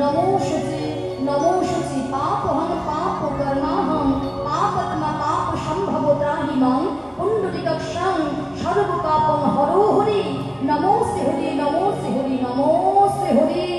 नमो शुचि पापहं पापकर्माहं पापत्मा पापसंभव त्राहि मां पुण्डरीकाक्षं सर्वपापं हरो हरि नमोऽस्ते हरि नमोऽस्ते हरि नमोऽस्ते हरि।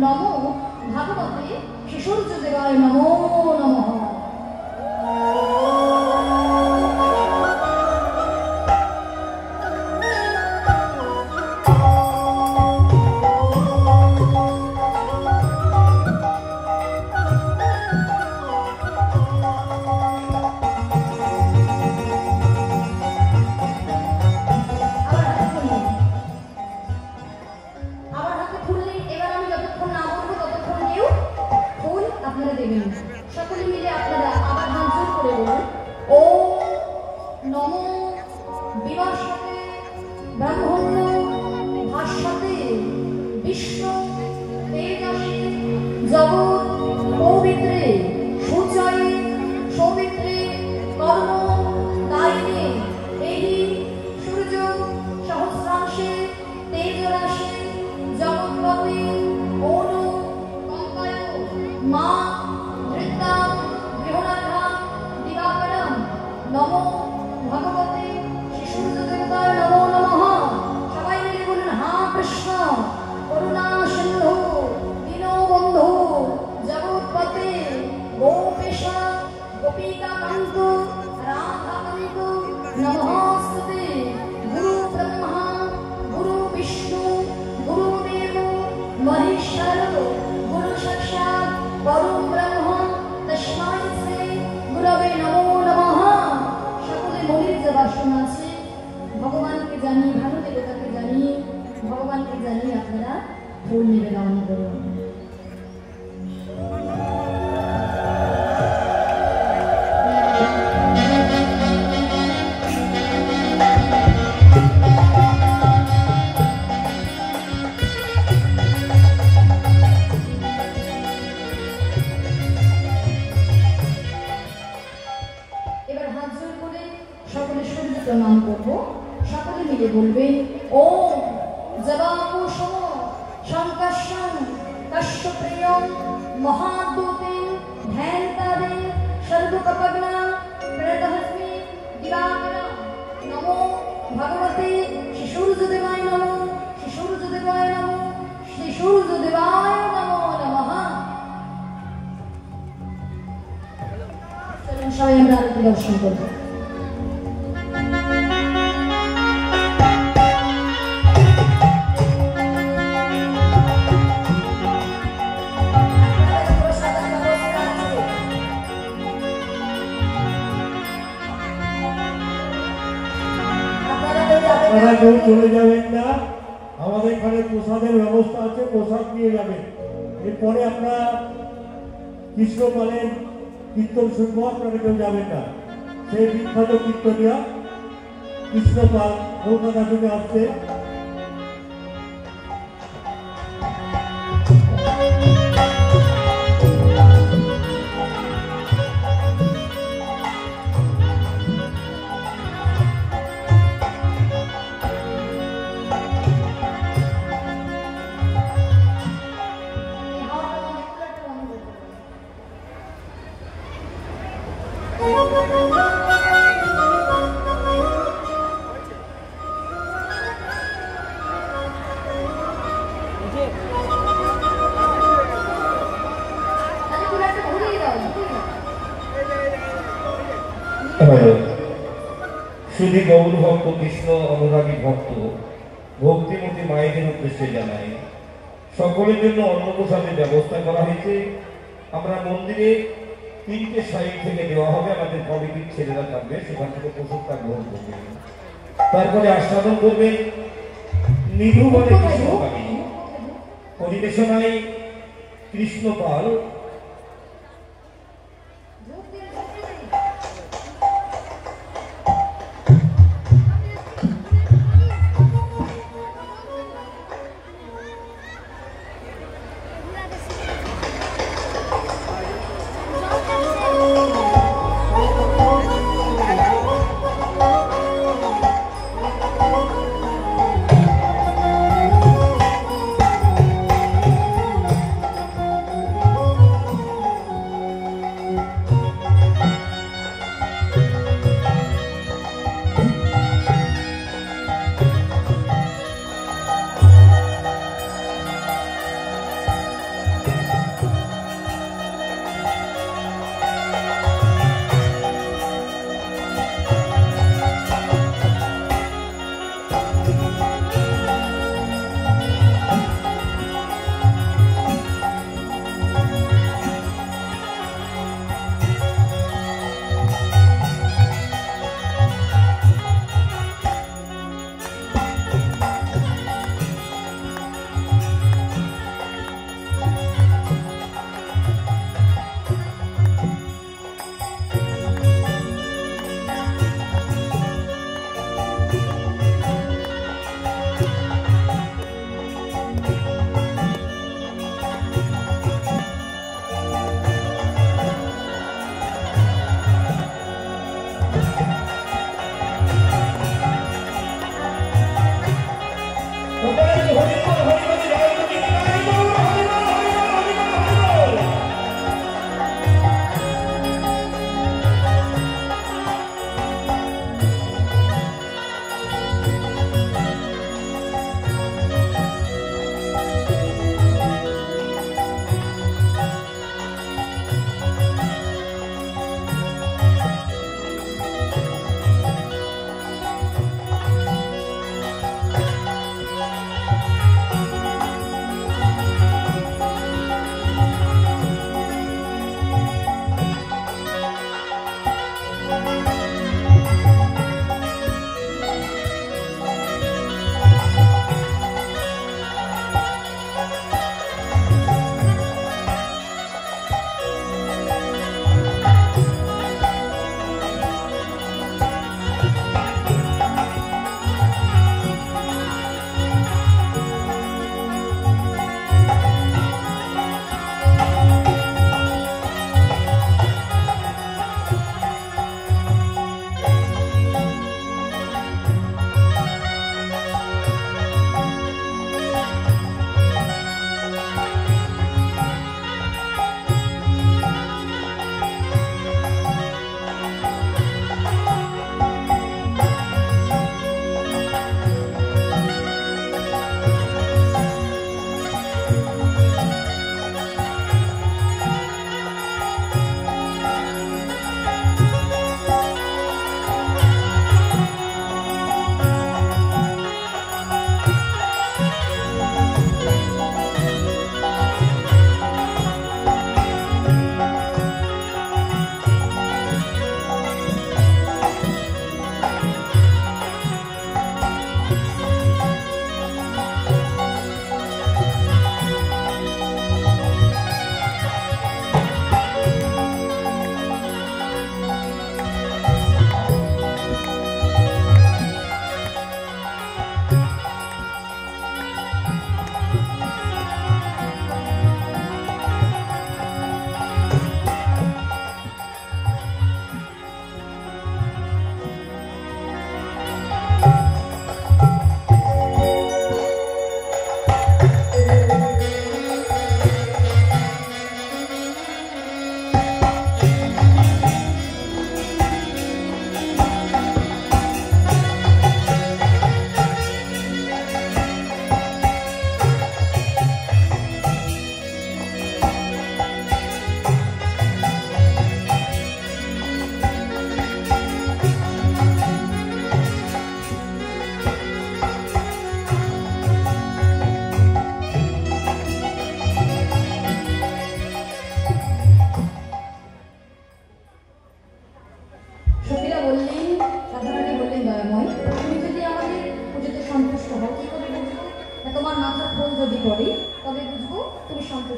नमो भगवते शिशुर्जदेवाय नमो नमः। সকলে মিলে আপনারা আবার হাত জোর করে বলুন ওম নমো বিবর্ষতে ব্রহ্মণ্য ভাস্বতে বিষ্ণু তেজসে জগৎ পবিত্রে সূচয়ে সৌমিত্রে কর্ম দায়িনে এই সূর্য সহস্রাংশে তেজরাশে জগৎপতে অনু কম্পায় মা ধৃতাম গৃহনাথাম দিবাকরম নমো ভগবতে শিশুর দেবতায় নমো নমঃ। সবাই মিলে বলুন হা কৃষ্ণ করুণা সিন্ধু দীনবন্ধু জগৎপতে গোপেশ গোপিকাকান্ত রাধাকান্ত নমস্তুতে। গুরু ব্রহ্মা গুরু বিষ্ণু গুরুদেব মহেশ্বর গুরু সাক্ষাৎ পরম ব্রহ্ম তস্मै শ্রী গুরবে নমো নমঃ। সকলে মনের যে বাসনা আছে ভগবানকে জানিয়ে ভালো দেবতাকে জানিয়ে ভগবানকে জানিয়ে আপনারা ফুল নিবেদন করুন। এবার হাত জোড় করে সকলে সূর্য প্রণাম করবো। সকলে মিলে বলবেন ওম জবাকুসুম সংকর্ষণ কশ্যপ্রিয়ম মহাদূতে ধ্যানতাদে সর্বকপগ্না প্রদহস্মি দিবাকরম নমো ভগবতে শিশুর্যদেবায় নমো শিশুর্যদেবায় নমো শিশুর্যদেবায় নমো নমঃ। চলুন সবাই আমরা আরতি দর্শন করবো। আপনারা কেউ চলে যাবেন না, আমাদের এখানে প্রসাদের ব্যবস্থা আছে, প্রসাদ নিয়ে যাবেন। এরপরে আমরা কৃষ্ণপালের কীর্তন শুনবো, আপনারা কেউ যাবেন না। সেই বিখ্যাত কীর্তনিয়া কৃষ্ণপাল কলকাতা থেকে আসছে। শুধু গৌর ভক্ত কৃষ্ণ অনুরাগী ভক্ত ভক্তিমতী মায়েদের উদ্দেশ্যে জানাই, সকলের জন্য অন্নপ্রসাদের ব্যবস্থা করা হয়েছে। আমরা মন্দিরে 3টে সাইড থেকে দেওয়া হবে, আমাদের কমিটির ছেলেরা থাকবে, সেখান থেকে প্রসাদটা গ্রহণ করবে। তারপরে আস্বাদন করবেন নিধু বলে কৃষ্ণকালী, পরিবেশনায় কৃষ্ণপাল।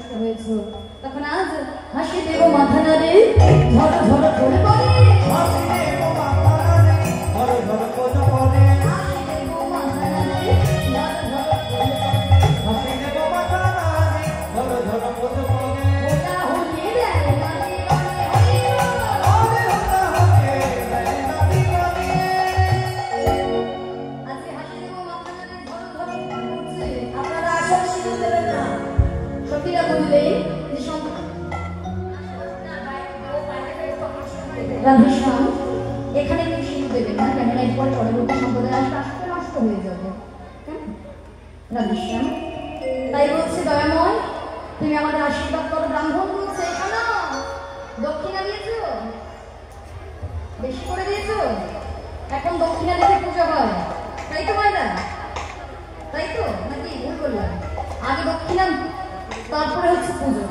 সন্তুষ্ট হয়েছ, তখন আজ হাসি দেব মাথা নাড়ে ঝড় ঝড় করে পড়ে। হাসি দেব মাথা নাড়ে ঝড় ঝড় করে পড়ে। হাসি দেব মাথা নাড়ে ঝড় ঝড় করে পড়ে। হাসি দেব মাথা নাড়ে ঝড় ঝড় করে পড়ে। ওটা হলে দেয় মানে মানে হরি ওরে ওটা হলে দেয় নাতি নাতি। আজকে হাসি দেব মাথা নাড়ে ঝড় ঝড় করে পড়ছে। আপনারা আসল সিঁদুর দেবেন না। সখীরা বললে যে রাধেশ্যাম, এখানে কেউ সিঁদুর দেবেন না, কেননা এরপরে পরবর্তী সম্প্রদায় আসলে আসলে নষ্ট হয়ে যাবে। রাধেশ্যাম তাই বলছে, দয়াময় তুমি আমাদের আশীর্বাদ করো। ব্রাহ্মণ বলছে, শোনো, দক্ষিণা দিয়েছো, বেশি করে দিয়েছো, এখন দক্ষিণা দিতে পূজা হয়, তাই তো মায়েরা? তাই তো নাকি ভুল বললাম? আগে দক্ষিণা, তারপরে হচ্ছে পুজো।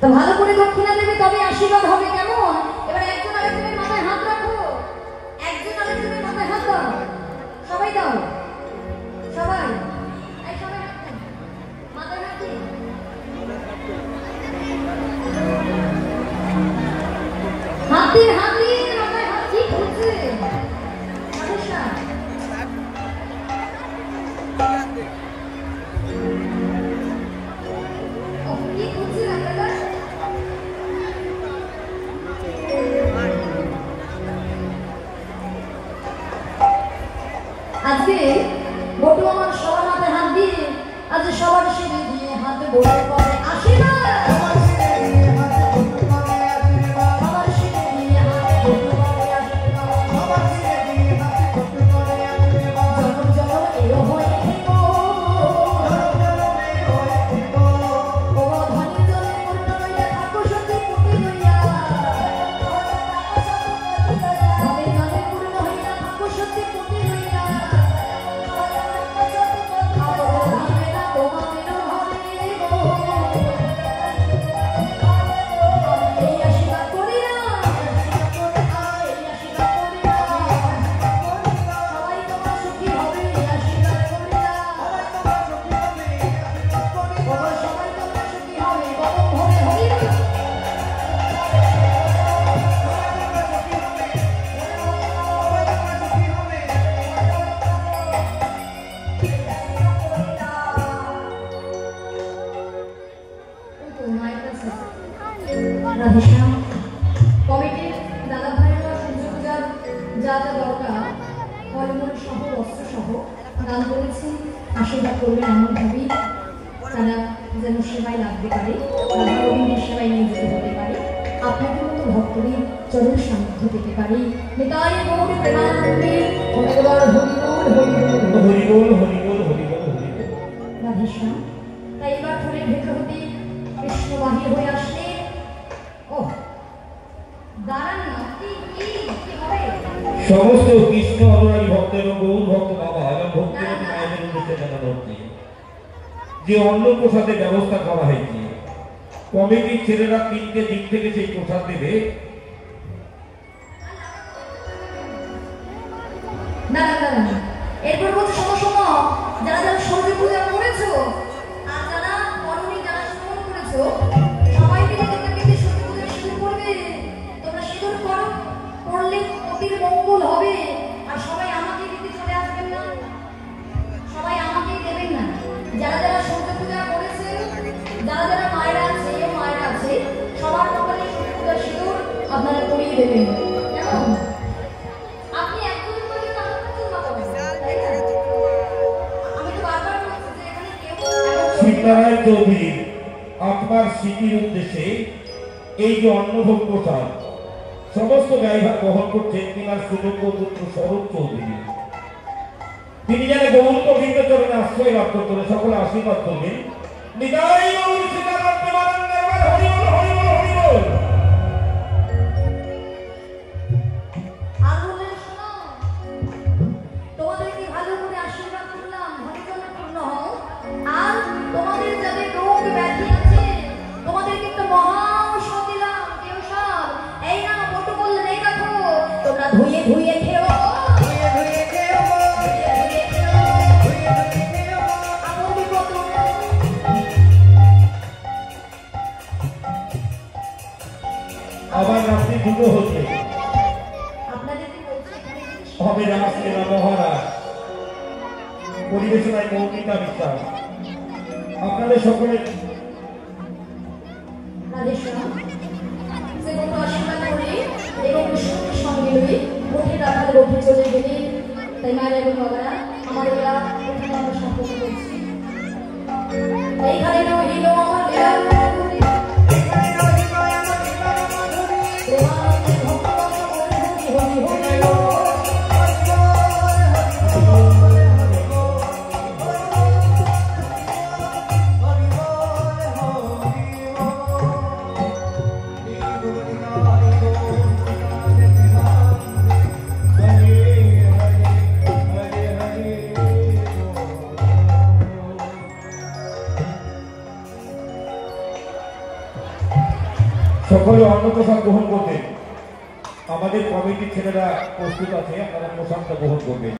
তো ভালো করে দক্ষিণা দেবে, তবে আশীর্বাদ হবে। কেমন? এবার একজন আরেকজনের মাথায় হাত রাখো, একজন আরেকজনের মাথায় হাত দাও, সবাই দাও, সবাই এই সবাই হাত দাও, মাথায় হাত দিন। হাত দিন, হাত দিন, মাথায় হাত ঠিক হচ্ছে। আচ্ছা কি হচ্ছে আপনারা? আজকে বটু আমার সবার মাথায় হাত দিয়ে, আজ সবার সিঁড়ি দিয়ে হাত বলে করে আশীর্বাদ। আমার সিনে দিয়ে হাতে বন্ধু করে আশীর্বাদ। সবার সিঁড়ি দিয়ে হাত বলে করে আশীর্বাদ। আমার সিনে দিয়ে হাতে বন্ধু করে আশীর্বাদ। জনম জনম এও হয়ে থেকো, জনম জনমে হয়ে থেকো। ও ধনী জনে পূর্ণ হইয়া থাকো সতী পুতি হইয়া। ধনী জনে পূর্ণ হইয়া থাকো সতী পুতি হইয়া। ভাবে না তোমাদেরও হবে গো। এই আশীর্বাদ করি না, এই আশীর্বাদ করি না। সবাই তোমরা সুখী হবে, এই আশীর্বাদ করি না। বাবা, সবাই তোমরা সুখী হবে, গরম হবে হরি বল। রাধেশ্যাম কমিটির দাদা ভাইরা সূর্য পূজার যা যা দরকার ফলমূল সহ বস্ত্র সহ দান করেছেন। আশীর্বাদ করবেন এমনভাবেই তারা যেন সেবায় লাগতে পারে, রাধা গোবিন্দের সেবায় নিয়োজিত হতে পারে, আপনাদের মতো ভক্তদের চরণ সান্নিধ্য পেতে পারে। নিতাই গৌর প্রেমানন্দে হরিবল হরিবল হরিবল। হরিবল হরিবল হরিবল হরিবল। রাধেশ্যাম তাই এবার ফুলের ভেতর হতে কৃষ্ণ বাহির হয়ে আসলে, ও দাঁড়ান না, কি কি কি হবে? সমস্ত কৃষ্ণ অনুরাগী ভক্ত এবং গৌর ভক্ত বাবা এবং ভক্তিমতী মায়েদের উদ্দেশ্যে জানানো হচ্ছে যে অন্ন প্রসাদের ব্যবস্থা করা হয়েছে। কমিটির ছেলেরা তিনটে দিক থেকে সেই প্রসাদ দেবে। দাঁড়ান দাঁড়ান, এরপর বলছে সময় যারা যারা সূর্য পূজা করেছো আর যারা করোনি, যারা শ্রবণ করেছো, সবাই মিলে তোমরা কিন্তু সূর্য পূজা সিঁদুর করবে। তোমরা সিঁদুর করো, করলে অতির মঙ্গল হবে। আর সবাই আমাকে দিতে চলে আসবেন না, সবাই আমাকেই দেবেন না। যারা যারা সূর্য পূজা করেছে, যারা যারা মায়েরা আছে মায়েরা আছে, সবার কপালে সূর্য পূজা সিঁদুর আপনারা করিয়ে দেবেন। কেমন? আপনি একজন করে তো আমার কাছে না করবেন, তাই না? আমি তো বারবার বলছি যে এখানে কেউ এমন করবে না। সীতারায় চৌধুরী আপনার স্মৃতির উদ্দেশ্যে এই যে অন্নভোগ প্রসাদ সমস্ত দায়ভার বহন করছেন তিনার সুযোগ্য পুত্র স্বরূপ চৌধুরী। তিনি যেন গৌর গোবিন্দ চরণে আশ্রয় লাভ করে সকলে আশীর্বাদ করবেন। নিতাই গৌর সীতারাম প্রেমানন্দে হরিবল হরিবল হরিবল। আর বললেন, শোনো, তোমাদেরকে ভালো করে আশীর্বাদ করলাম, হরিজনে পূর্ণ হও। আর তোমাদের যাদের রোগ ব্যাধি আছে, তোমাদেরকে একটা মহা ঔষধ দিলাম, কি ঔষধ? এই না, বটু বললেন, এই দেখো, তোমরা ধুয়ে ধুয়ে খেও, ধুয়ে ধুয়ে খেও, ধুয়ে ধুয়ে খেও। ধুয়ে ধুয়ে খেও। আমল বিপদ যদি দুটো হচ্ছে আপনাদেরকে বলছি এখানে যদি হবে রাসলীলা মহারাজ, পরিবেশনায় মৌমিতা বিশ্বাস, আপনাদের সকলের রাধেশ্যাম যে কোনো আশীর্বাদ করে এবং বিষ্ণুর সঙ্গে লই উঠে রাখার উঠে চলে গেলে, তাই মায়েরা এবং বাবারা আমাদের এখানে আমরা সম্পর্ক করছি। এইখানে রহিল আমার লীলার মাধুরী, এখানে রহিল আমার লীলার মাধুরী, প্রেমানন্দে ভক্তবৎস বলে হরি হরি হরি বল। সকলে অন্ন প্রসাদ গ্রহণ করবেন। আমাদের কমিটির ছেলেরা প্রস্তুত আছে, আপনারা প্রসাদটা গ্রহণ করবেন।